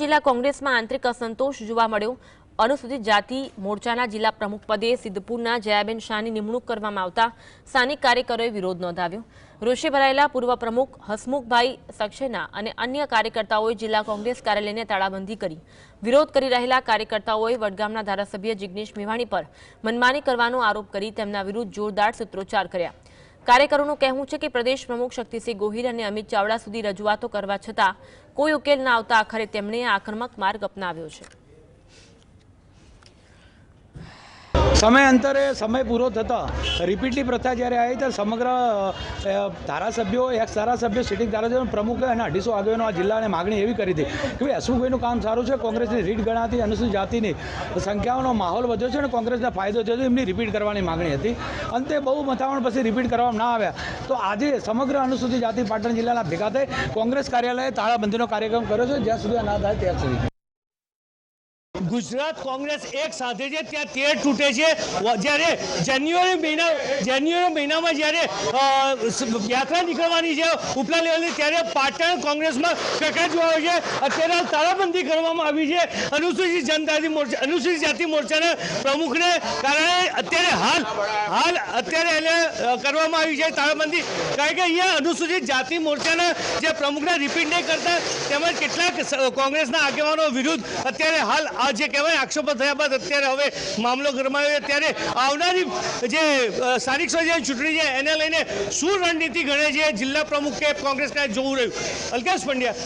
જિલ્લા કોંગ્રેસમાં આંતરિક અસંતોષ જોવા મળ્યો। अनुसूचित जाति मोर्चाना जिला प्रमुख पदे सिद्धपुरना जयाबेन शाहनी निमणूक करवामां आवता स्थानिक कार्यकरोए विरोध नोंधाव्यो। रोषे भरायेला पूर्व प्रमुख हसमुखभाई सक्सेना अने अन्य कार्यकर्ताओए जिला कोंग्रेस कार्यालयने ताळाबंधी करी विरोध करी रहेला कार्यकर्ताओए वडगामना धारासभ्य जिग्नेश मेवाणी पर मनमानी करवानो आरोप करी तेमना विरुद्ध जोरदार सूत्रोच्चार कर्या। कार्यकरोनुं कहेवुं छे के प्रदेश प्रमुख शक्तिसिंह गोहिल अने अमित चावड़ा सुधी रजूआतो करवा छतां कोई उकेल न आवता आखरे तेमणे आक्रमक मार्ग अपनाव्यो छे। समय अंतरे समय पूरो थता रिपीटली प्रथा जयरे आई तो समग्र धारासभ्यों एक्स धारासभ्य सीटिंग धारासभ्य प्रमुख है 250 आगेवानो आ जिल्लाने मागणी एवी करी थी कि भाई हसमुखभाईनुं काम सारूं छे, कोंग्रेसनी रीट गणाती अनुसूचित जातिनी संख्याओनो माहोल वध्यो छे अने कोंग्रेसने फायदो थयो छे, एमनी रिपीट करवानी मागणी हती। अंते बहु मथामण पछी रिपीट करवामां न आव्या तो आजे समग्र अनुसूचित जाति पाटण जिल्लाना भेगा थई कोंग्रेस कार्यालये ताळाबंधीनो कार्यक्रम कर्यो छे ज्यां सुधी ना थाय त्यां सुधी। गुजरात कांग्रेस एक साथे छे त्यां तेर तूटे छे। ज्यारे जान्युआरी महीनामां ज्यारे यात्रा निकळवानी छे उपला लेवलनी त्यारे पाटण कांग्रेसमां ककड़ाट जोवा छे। अत्यारे ताळाबंधी करवामां आवी छे। अनुसूचित जाति मोर्चाना प्रमुखने कारणे अत्यारे एने करवामां आवी छे ताळाबंधी, कारण के अहींया अनुसूचित जाति मोर्चाना जे प्रमुखने रिपीट नहीं करता તેમજ કેટલાક કોંગ્રેસના આગેવાનો વિરુદ્ધ અત્યારે હાલ આ જે કહેવાય આક્ષેપો થયા બાદ અત્યારે હવે મામલો ગરમાયો। ત્યારે આવનારી જે સ્થાનિક સ્વરાજ્યની ચૂંટણી છે એને લઈને શું રણનીતિ ઘડે છે જિલ્લા પ્રમુખ કે કોંગ્રેસના જોવું રહ્યું। અલ્કેશ પંડ્યા।